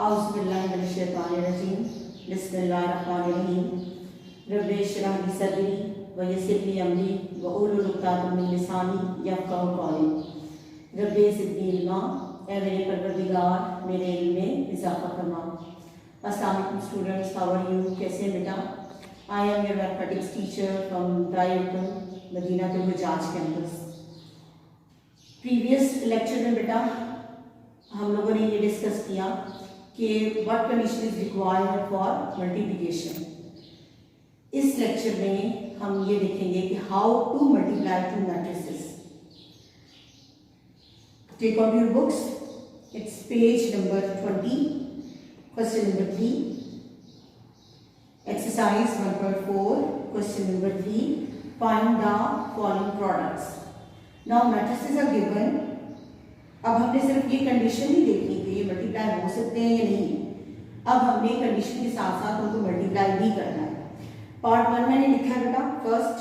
औज़ुबिल्लाहिमिनश्शैतानिर्रजीम बिस्मिल्लाहिर्रहमानिर्रहीम रब्बि इश्रह ली सदरी व यस्सिर ली अमरी व उहलुल उक़दतम मिन लिसानी यफ़क़हू क़ौली रब्बि ज़िदनी इल्मा। ऐ मेरे परवरदिगार मेरे इल्म में इजाफा फरमा। अस्सलाम वालेकुम स्टूडेंट्स, हाउ आर यू? कैसे हैं बेटा? I am your mathematics teacher from Darul Madina tul Hujjaj campus. Previous lecture में बेटा हम लोगों ने ये डिस्कस किया कि what condition is required for multiplication. इस लेक्चर में हम ये देखेंगे कि how to multiply two matrices. Take out your books, it's page number 20, question number 3, exercise 1.4, question number 3, find the following products. Now matrices are given. अब हमने सिर्फ ये कंडीशन नहीं देखनी कि ये मल्टीप्लाई हो सकते हैं या नहीं, अब हमने कंडीशन के साथ साथ उनको मल्टीप्लाई भी करना है। पार्ट 1 मैंने लिखा है बेटा फर्स्ट।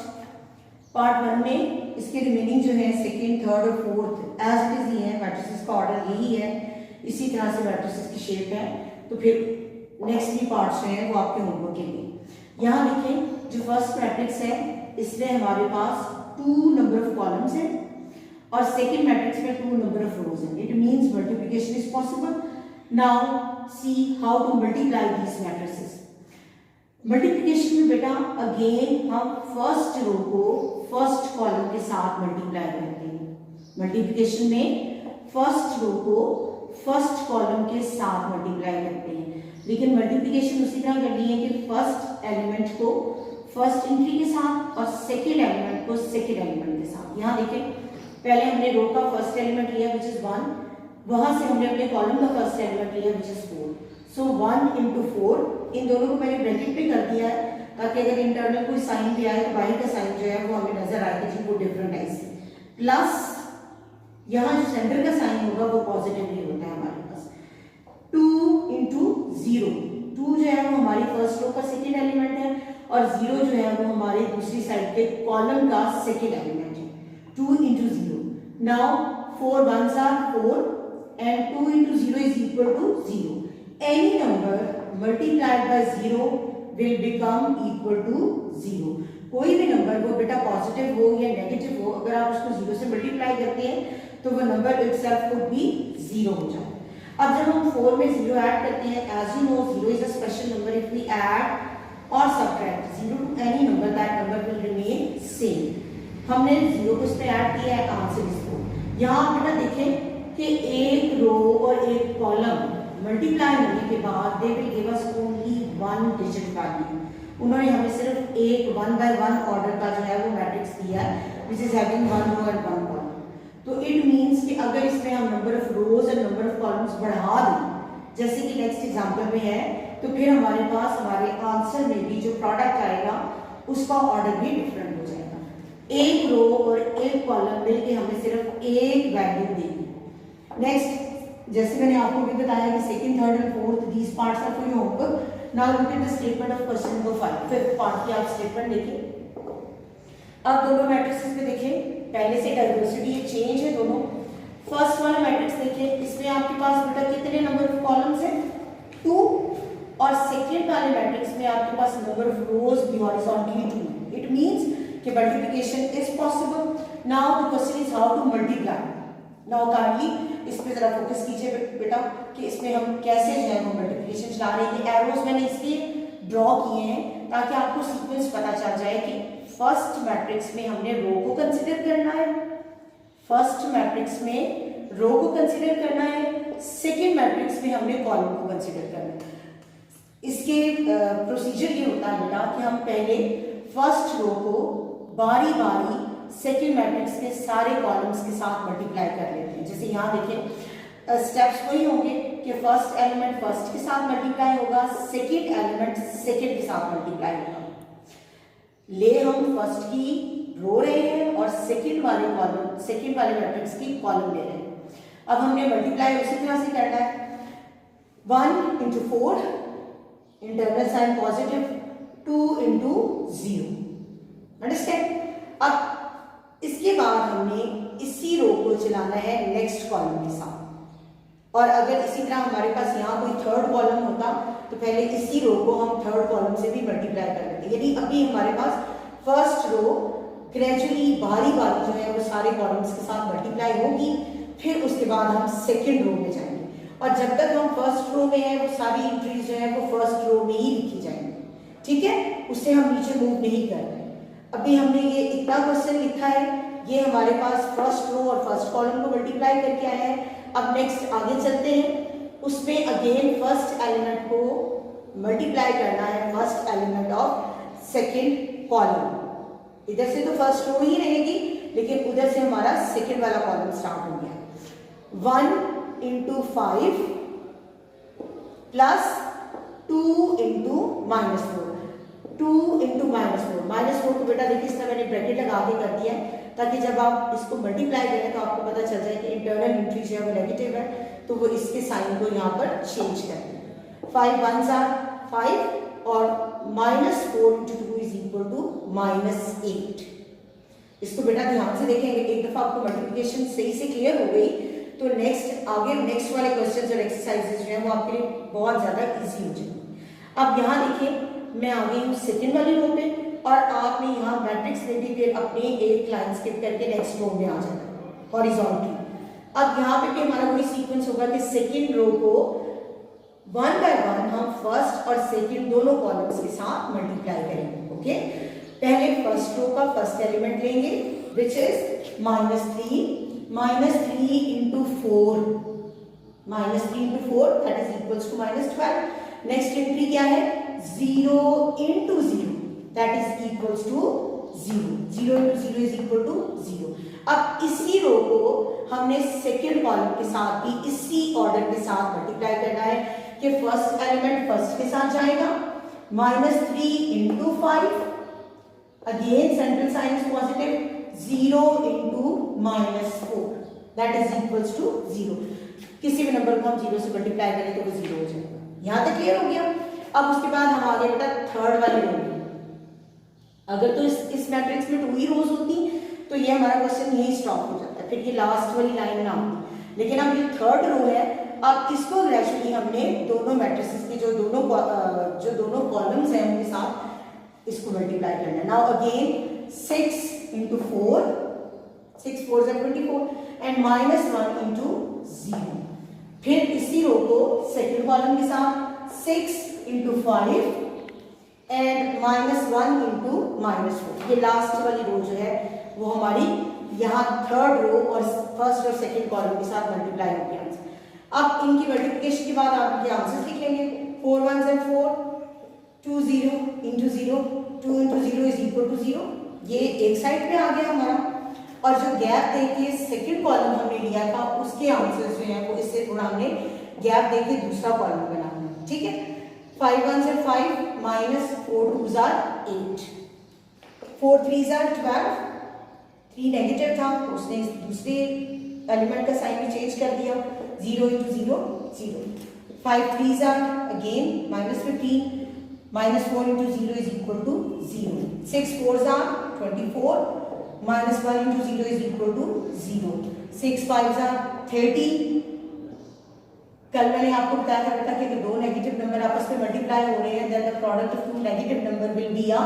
पार्ट 1 में इसके रिमेनिंग जो है सेकंड, थर्ड और फोर्थ एज इट इज ही है, मैट्रिसेस का ऑर्डर यही है, इसी तरह से मैट्रिसेस की शेप है। तो फिर नेक्स्ट 3 पार्ट्स जो है वो आपके होमवर्क के लिए। यहाँ देखें जो फर्स्ट मैट्रिक्स है इसमें हमारे पास 2 नंबर ऑफ कॉलम्स है और सेकेंड मैट्रिक्स में 2 नंबर ऑफ रोज है। It means multiplication is possible. Now see how to multiply these matrices. Multiplication में बेटा अगेन हम फर्स्ट रो को फर्स्ट कॉलम के साथ मल्टीप्लाई करते हैं। मल्टीप्लिकेशन में फर्स्ट रो को फर्स्ट कॉलम के साथ मल्टीप्लाई करते हैं, लेकिन मल्टीप्लिकेशन उसी तरह करनी है कि फर्स्ट एलिमेंट को फर्स्ट एंट्री के साथ और सेकेंड एलिमेंट को सेकेंड एलिमेंट के साथ। यहाँ देखें पहले हमने रो का फर्स्ट एलिमेंट लिया विच इज 1, वहां से हमने अपने कॉलम का फर्स्ट एलिमेंट लिया विच इज 4। सो 1 into 4, इन दोनों को मैंने ब्रैकेट पे कर दिया है ताकि अगर इंटरनल कोई साइन भी आए तो बाहर का साइन जो है वो हमें नजर आए कि वो डिफरेंट है इससे। प्लस यहाँ जो सेंटर का साइन होगा वो पॉजिटिव ही होता है हमारे पास। 2 into 0, 2 जो है वो हमारी फर्स्ट रो का सेकेंड एलिमेंट है और 0 जो है वो हमारे दूसरी साइड के कॉलम का सेकेंड एलिमेंट है। 2 into 0. Now 4 ones are 4 and 2 into 0 is equal to 0. Any number multiplied by 0 will become equal to 0. कोई भी नंबर वो बेटा पॉजिटिव हो या नेगेटिव हो, अगर आप उसको 0 से मल्टीप्लाई करते हैं तो वो नंबर itself could be 0 हो जाए। अब जब हम 4 में 0 ऐड करते हैं, as you know 0 is a special number. If we add or subtract 0 to any number, that number will remain same. हमने 0 को इसमें ऐड किया है, आंसर इज 4। यहाँ बेटा देखें कि एक रो और एक कॉलम मल्टीप्लाई होने के बाद they will give us only 1 digit value. उन्होंने हमें सिर्फ एक 1 by 1 ऑर्डर का जो है वो मैट्रिक्स दिया है which is having 1 row and 1 column. तो इट मीन्स कि अगर इसमें हम नंबर ऑफ रोज और नंबर ऑफ कॉलम्स बढ़ा दें जैसे कि नेक्स्ट एग्जाम्पल में है, तो फिर हमारे पास हमारे आंसर में भी जो प्रोडक्ट आएगा उसका ऑर्डर भी डिफरेंट हो जाएगा। एक रो और एक कॉलम मिलके हमें सिर्फ एक वैल्यू देगी। नेक्स्ट जैसे मैंने आपको भी बताया कि second, third and fourth these parts are for your homework. Now look at the statement of question number 5। Fifth part की आप स्टेटमेंट देखिए। अब दोनों मैट्रिसेस पे देखें, पहले से डाइवर्सिटी ये चेंज है दोनों। फर्स्ट वाला मैट्रिक्स देखिए, इसमें आपके पास बेटा कितने नंबर ऑफ कॉलम्स हैं? 2। और सेकेंड वाले मैट्रिक्स में आपके पास नंबर ऑफ रोज भी हॉरिजॉन्टली 2 है। इट मींस कि multiplication is possible. Now the question is how to multiply. Now kindly इस पे जरा फोकस कीजिए बेटा कि इसमें हम कैसे जो है वो मल्टीप्लिकेशन चला रहे हैं। एरोज मैंने इसलिए ड्रॉ किए हैं ताकि आपको सीक्वेंस पता चल जाए कि फर्स्ट मैट्रिक्स में हमने रो को कंसीडर करना है, फर्स्ट मैट्रिक्स में रो को कंसीडर करना है, सेकेंड मैट्रिक्स में हमने कॉलम को कंसीडर करना है। इसके प्रोसीजर ये होता है बेटा कि हम पहले फर्स्ट रो को बारी बारी सेकेंड मैट्रिक्स के सारे कॉलम्स के साथ मल्टीप्लाई कर लेते हैं। जैसे यहाँ देखिए स्टेप्स वही होंगे कि फर्स्ट एलिमेंट फर्स्ट के साथ मल्टीप्लाई होगा, सेकेंड एलिमेंट सेकेंड के साथ मल्टीप्लाई होगा। ले हम फर्स्ट की रो रहे हैं और सेकेंड वाले कॉलम, सेकेंड वाले मैट्रिक्स की कॉलम ले रहे हैं। अब हमने मल्टीप्लाई उसी तरह से करना है। 1 into 4 internal sign positive, 2 into 0। Understand? अब इसके बाद हमने इसी रो को चलाना है नेक्स्ट कॉलम के साथ, और अगर इसी तरह हमारे पास यहाँ कोई थर्ड तो पहले इसी रो को हम थर्ड कॉलम से भी मल्टीप्लाई कर लेते हैं। यानी अभी हमारे पास फर्स्ट रो ग्रेजुअली बारी बारी जो है वो सारे कॉलम्स के साथ मल्टीप्लाई होगी, फिर उसके बाद हम सेकेंड रो में जाएंगे, और जब तक हम फर्स्ट रो में है वो सारी एंट्रीज जो है वो फर्स्ट रो में ही लिखी जाएंगी, ठीक है, उससे हम नीचे मूव नहीं कर रहे। अभी हमने ये इतना क्वेश्चन लिखा है, ये हमारे पास फर्स्ट रो और फर्स्ट कॉलम को मल्टीप्लाई करके आया है। अब नेक्स्ट आगे चलते हैं, उसमें अगेन फर्स्ट एलिमेंट को मल्टीप्लाई करना है first element of second column. इधर से तो फर्स्ट रो ही रहेगी, लेकिन उधर से हमारा सेकेंड वाला कॉलम स्टार्ट हो गया। 1 into 5 प्लस 2 into -4, 2 into -4, -4 को बेटा देखिए इसका मैंने ब्रैकेट लगा के कर दिया है, ताकि जब आप इसको मल्टीप्लाई करें तो आपको पता चल जाए कि इंटरनल एंट्री जो है वो नेगेटिव है, तो वो इसके साइन को यहाँ पर चेंज कर दें। 5 1s are 5 और -4 into 2 is equal to -8। इसको बेटा ध्यान से देखेंगे, एक दफा आपको मल्टीप्लिकेशन सही से क्लियर हो गई तो नेक्स्ट वाले क्वेश्चंस और एक्सरसाइजेज जो है वो आपके लिए बहुत ज्यादा इजी हो जाएंगे। अब यहाँ देखिए मैं आ गई हूँ सेकेंड वाली रो पे, और आपने यहाँ मैट्रिक्स में भी फिर अपनी एक लाइन स्किप करके नेक्स्ट रो में आ जाना हॉरिजॉन्टली। अब यहाँ पे भी हमारा वही सीक्वेंस होगा कि सेकेंड रो को 1 by 1 हम फर्स्ट और सेकेंड दोनों कॉलम्स के साथ मल्टीप्लाई करेंगे। ओके, पहले फर्स्ट रो का फर्स्ट एलिमेंट लेंगे which is -3 into 4, -3 into 4 that is equals to -12। Next entry क्या है, 0 into 0 that is equals to 0, 0 into 0 is equal to 0। अब इसी रो को हमने सेकेंड कॉलम के साथ भी इसी ऑर्डर के साथ मल्टीप्लाई करना है कि फर्स्ट एलिमेंट फर्स्ट के साथ जाएगा, -3 into 5 again central sign is positive, 0 into -4 that is equals to 0। किसी भी नंबर को हम 0 से मल्टीप्लाई करें तो वो 0 हो जाएगा। यहाँ तक क्लियर हो गया। अब उसके बाद हम आगे बेटा थर्ड वाली रो में, अगर तो इस मैट्रिक्स में 2 ही रोज होती तो ये हमारा क्वेश्चन यही स्टॉप हो जाता है, फिर ये लास्ट वाली लाइन ना होती। लेकिन अब ये थर्ड रो है, अब इसको ग्रेजुअली हमने दोनों मैट्रिसेस के जो दोनों कॉलम्स हैं उनके साथ इसको मल्टीप्लाई करना है। Now again 6 into 4, 6 4s are 24 and -1 into 0। फिर इसी रो को सेकेंड कॉलम के साथ 6 into 5 एंड -1 into -4। ये लास्ट वाली रो जो है वो हमारी यहाँ थर्ड रो और फर्स्ट और सेकेंड कॉलम के साथ मल्टीप्लाई हो गया। अब इनकी मल्टीप्लिकेशन के बाद आप ये आंसर लिख लेंगे। 4 1s are 4, 2 0 into 0, 2 into 0 is equal to 0। ये एक साइड पे आ गया हमारा, और जो गैप देके सेकंड कॉलम हमने लिया था उसके आंसर्स जो हैं वो इससे थोड़ा हमने गैप देके दूसरा कॉलम बनाना है, ठीक है। 5 1s are 5, -4 2s are 8, 4 3s are 12, 3 negative था तो उसने दूसरे एलिमेंट का साइन भी चेंज कर दिया, 0 into 0 0। 5 3s are again -15, -4 into 0 is equal to 0। 6 4s are 24, -1 into 0 is equal to 0। 6 5s are 30। कल मैंने आपको बताया था बेटा कि दो नेगेटिव नंबर आपस में मल्टीप्लाई हो रहे हैं, then the product of two negative number will be a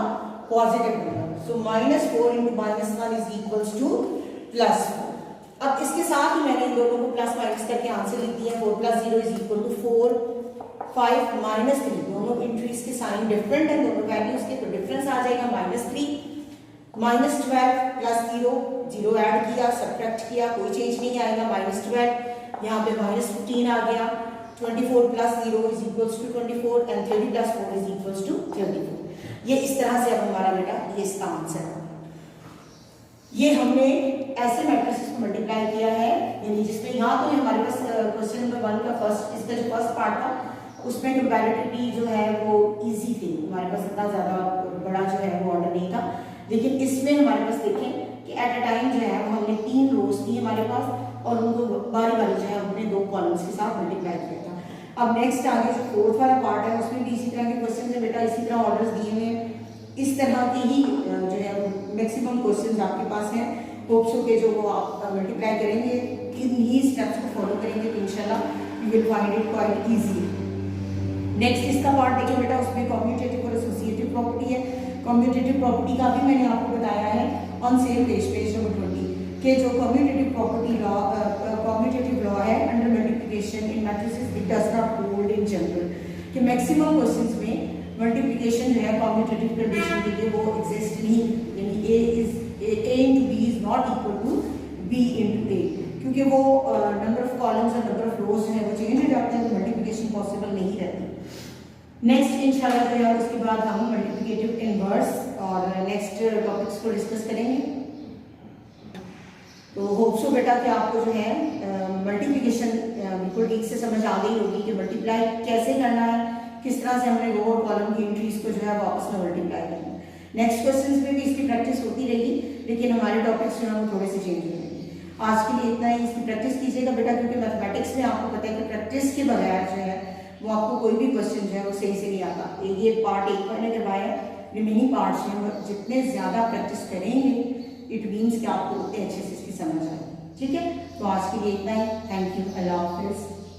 positive number. So -4 into -1 is equals to +4। अब इसके साथ ही मैंने इन दोनों को प्लस माइनस करके आंसर लिख दिया। 4 + 0 is equal to 4, 5 -3। दोनों एंट्रीज के साइन डिफरेंट है, दोनों वैल्यूज के, तो डिफरेंस आ जाएगा -3। -12 + 0, 0 ऐड किया, सब्ट्रैक्ट किया, कोई चेंज नहीं आएगा, -12। यहाँ पे -15 आ गया। 24 + 0 is equals to 24 and 30 + 4 is equals to 34। ये इस तरह से अब हमारा बेटा ये इसका आंसर है। ये हमने ऐसे मैट्रिसेस को मल्टीप्लाई किया है, यानी जिसमें यहाँ तो हमारे पास क्वेश्चन नंबर 1 का इसका जो फर्स्ट पार्ट था उसमें कंपैरेटिवली जो है वो इजी थी, हमारे पास इतना ज़्यादा बड़ा जो है वो ऑर्डर नहीं था। लेकिन इसमें हमारे पास देखें कि एट अ टाइम जो है वो हमने 3 रोज थी हमारे पास, और उनको बारी बारी जो है हमने 2 कॉलम्स के साथ मल्टीप्लाई किया था। अब नेक्स्ट आगे जो फोर्थ वाला पार्ट है उसमें भी इसी तरह के क्वेश्चन है बेटा, इसी तरह ऑर्डर्स दिए हुए हैं, इस तरह के ही जो है मैक्सिमम क्वेश्चन आपके पास हैं। होप सो के जो वो आप मल्टीप्लाई करेंगे, इन ही स्टेप्स को फॉलो करेंगे तो इंशाल्लाह you will find it quite easy. Next इसका पार्ट देखिए बेटा, उसमें कम्यूटेटिव और एसोसिएटिव प्रॉपर्टी है। कम्यूटेटिव प्रॉपर्टी का भी मैंने आपको बताया है ऑन सेम पेज नंबर 20 के जो commutative property law commutative law है under multiplication in matrices it does not hold in general, कि मैक्सिमम क्वेश्चंस में मल्टीप्लिकेशन जो है कम्यूटेटिव कंडीशन के लिए वो एग्जिस्ट नहीं, यानी A into B is not equal to B into A, क्योंकि वो नंबर ऑफ कॉलम्स और नंबर ऑफ रोज जो है वो चेंज हो जाते हैं, तो मल्टीप्लिकेशन पॉसिबल नहीं रहती। नेक्स्ट इंशाल्लाह जो है उसके बाद हम मल्टीप्लिकेटिव इनवर्स और नेक्स्ट टॉपिक्स को डिस्कस करेंगे। तो होप सो बेटा कि आपको जो है मल्टीप्लिकेशन बिल्कुल ठीक से समझ आ गई होगी कि मल्टीप्लाई कैसे करना है, किस तरह से हमने रो और कॉलम की एंट्रीज को जो है वापस में मल्टीप्लाई करना है। नेक्स्ट क्वेश्चंस में भी इसकी प्रैक्टिस होती रहेगी, लेकिन हमारे टॉपिक्स जो है वो थोड़े से चेंज होंगे। आज के लिए इतना ही, इसकी प्रैक्टिस कीजिएगा बेटा, क्योंकि मैथमेटिक्स में आपको पता है कि प्रैक्टिस के बगैर जो है वो आपको कोई भी क्वेश्चन जो है वो सही से नहीं आता। ये पार्ट एक मैंने करवाया, रिमेनिंग पार्ट्स हैं वो जितने ज़्यादा प्रैक्टिस करेंगे इट मीन्स कि आपको उतने अच्छे से इसकी समझ आए। ठीक है, तो आज के लिए इतना ही। थैंक यू, अल्लाह हाफिज़।